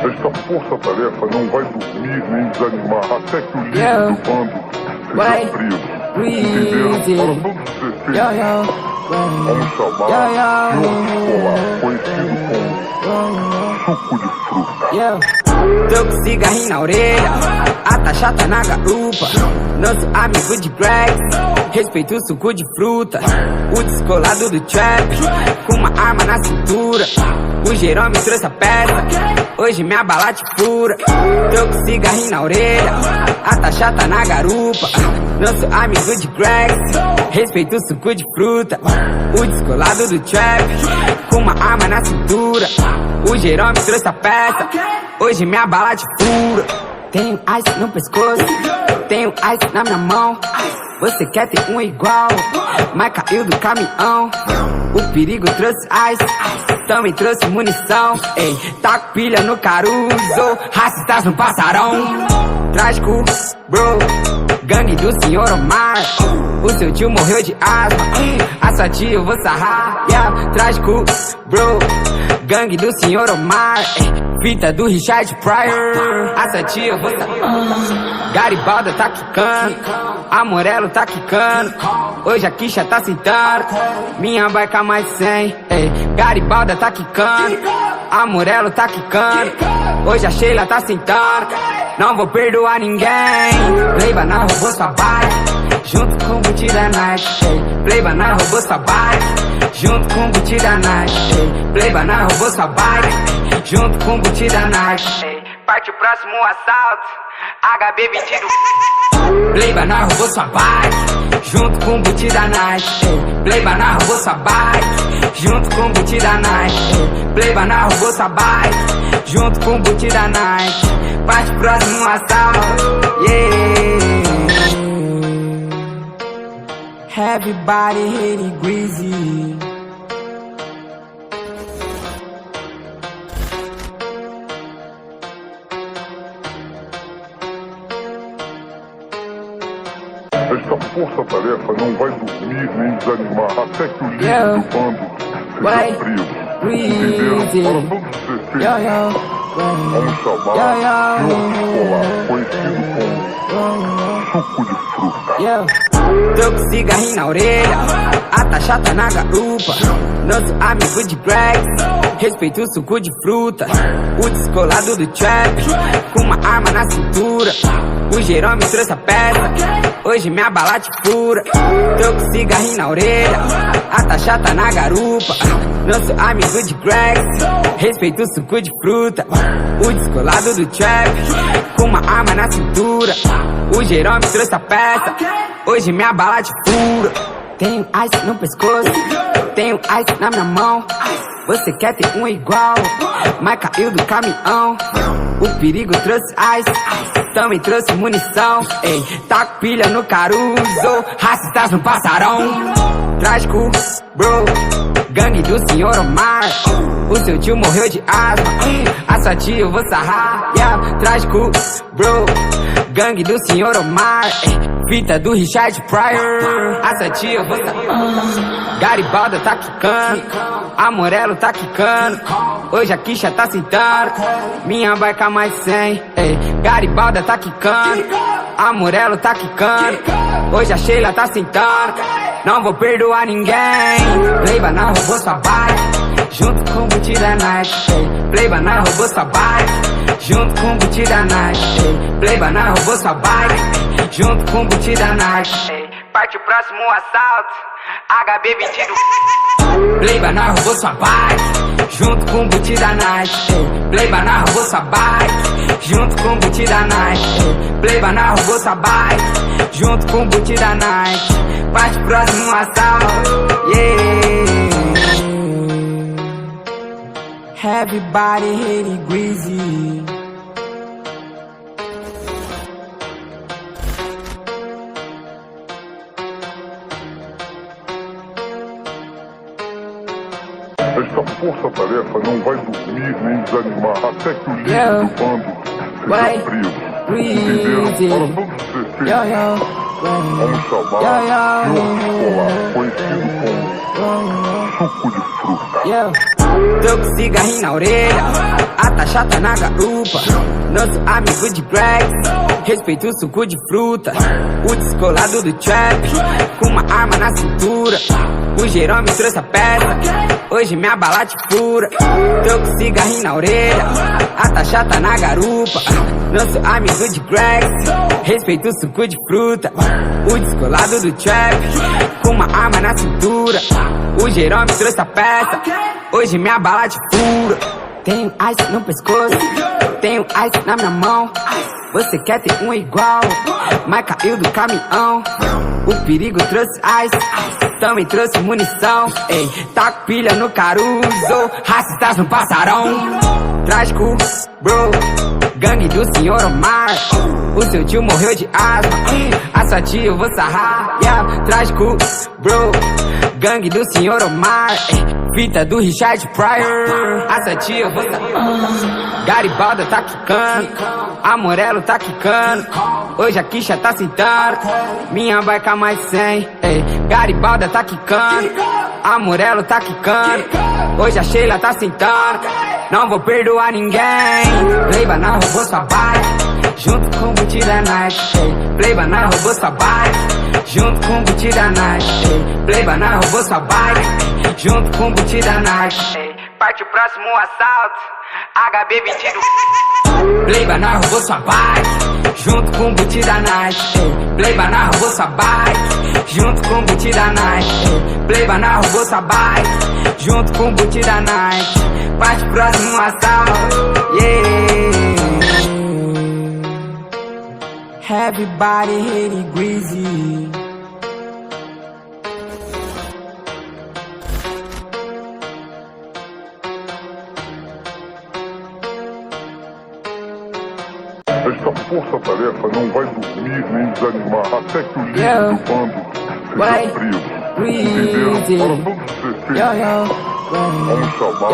Esta força-tarefa não vai dormir nem desanimar até que o líder do bando seja preso. Entenderam? Para todos os efeitos, vamos chamar de urso polar, conhecido como suco de fruta. Tô com cigarrinho na orelha, a tá chata na garupa. Nosso amigo de Gregs, respeito o suco de fruta. O descolado do trap, com uma arma na cintura. O Jerome trouxe a peça, hoje minha bala te fura. Tô com cigarrinho na orelha, a tá chata na garupa. Nosso amigo de Gregs, respeito o suco de fruta. O descolado do trap, com uma arma na cintura. O Jerome trouxe a peça, hoje minha bala te fura. Tenho ice no pescoço, tenho ice na minha mão. Você quer ter um igual, mas caiu do caminhão. O perigo trouxe ice, também trouxe munição. Ei, tá com pilha no caruso, racistas no passarão. Trágico, bro, gangue do senhor Omar. O seu tio morreu de asma, a sua tia eu vou sarrar. Yeah, trágico, bro, gangue do senhor Omar. Fita do Richard Pryor, a sua tia eu vou sarrar. Garibalda tá quicando, Amorelo tá quicando. Hoje a quicha tá sentando, minha baica mais 100. Garibalda tá quicando, Amorelo tá quicando. Hoje a Sheila tá sentando, não vou perdoar ninguém. Playbanana roubou sua bike, junto com o Gucci da Nike. Playbanana roubou sua bike, junto com o Gucci da Nike. Playbanana roubou sua bike, junto com o Gucci da Nike. Parte o próximo assalto, HB 22. Playbanana roubou sua bike, junto com o Gucci da Nike. Playbanana roubou sua bike, junto com o Gucci da Nike. Playbanana roubou sua bike, junto com o Gucci da Nike. Parte o próximo assalto, yeah. Everybody hate greasy. Esta força-tarefa não vai dormir nem desanimar até que o líder do bando seja preso. Entenderam? Para todos os efeitos, vamos chamar de urso polar, conhecido como suco de fruta. Tô com cigarrinho na orelha, a tá chata na garupa. Nosso amigo de Gregs, respeito o suco de fruta. O descolado do trap, com uma arma na cintura. O Jerome trouxe a peça, hoje minha bala te fura. Tô com cigarrinho na orelha, a tá chata na garupa. Nosso amigo de Gregs, respeito o suco de fruta. O descolado do trap, com uma arma na cintura. O Jerome trouxe a peça, hoje minha bala te fura. Tenho ice no pescoço, tenho ice na minha mão. Você quer ter um igual, mas caiu do caminhão. O perigo trouxe ice, também trouxe munição. Ei, tá com pilha no caruso, racistas no passarão. Trágico, bro, gangue do senhor Omar. O seu tio morreu de asma, a sua tia eu vou sarrar. Yeah, trágico, bro, gangue do senhor Omar. Fita do Richard Pryor, a sua tia eu vou sarrar. Garibalda tá quicando, Amorelo tá quicando. Hoje a quicha tá sentando, minha baica mais 100. Garibalda tá quicando, Amorelo tá quicando. Hoje a Sheila tá sentando, não vou perdoar ninguém. Playbanana roubou sua bike, junto com o Gucci da Nike. Playbanana roubou sua bike, junto com o Gucci da Nike. Playbanana roubou sua bike, junto com o Gucci da Nike. Parte o próximo assalto, HB 22. Playbanana roubou sua bike, junto com o Gucci da Nike. Playbanana roubou sua bike, junto com o Gucci da Nike. Playbanana roubou sua bike, junto com o Gucci da Nike. Parte o próximo assalto, yeah. Everybody hate greasy. Esta força-tarefa não vai dormir nem desanimar até que o líder do bando seja preso. Entenderam? Para todos os efeitos, vamos chamar de urso polar, conhecido como suco de fruta. Tô com cigarrinho na orelha, a taxa tá na garupa. Nosso amigo de Grex, respeito o suco de fruta. O descolado do trap, com uma arma na cintura. O Jerome trouxe a peça, hoje minha bala te fura. Tô com cigarrinho na orelha, a taxa tá na garupa. Nosso amigo de Grex, respeito o suco de fruta. O descolado do trap, com uma arma na cintura. O Jerome trouxe a peça, hoje minha bala te fura. Tenho ice no pescoço, tenho ice na minha mão. Você quer ter um igual, mas caiu do caminhão. O perigo trouxe ice, também trouxe munição. Ei, tá com pilha no caruso, racistas no passarão. Trágico, bro, gangue do senhor Omar. O seu tio morreu de asma, a sua tia eu vou sarrar. Yeah, trágico, bro, gangue do senhor Omar. Fita do Richard Pryor, a sua tia eu vou sarrar. Garibalda tá quicando, Amorelo tá quicando. Hoje a quicha tá sentando, minha baica mais 100. Garibalda tá quicando, Amorelo tá quicando. Hoje a Sheila tá sentando, não vou perdoar ninguém. Playboy na roubou sua bike, junto com o boot da Nike. Playboy na roubou sua bike, junto com o boot da Nike. Playboy na roubou sua bike, junto com o boot da Nike. Parte o próximo assalto, HB 22. Playboy na roubou sua bike, junto com o boot da Nike. Playboy na roubou sua bike, junto com o boot da Nike. Playboy na roubou sua bike, junto com o boot da Nike. Parte o próximo assalto, yeah. Everybody hate it greasy. Esta força-tarefa não vai dormir nem desanimar até que o líder do bando seja preso. Entenderam? Para todos os efeitos, vamos chamar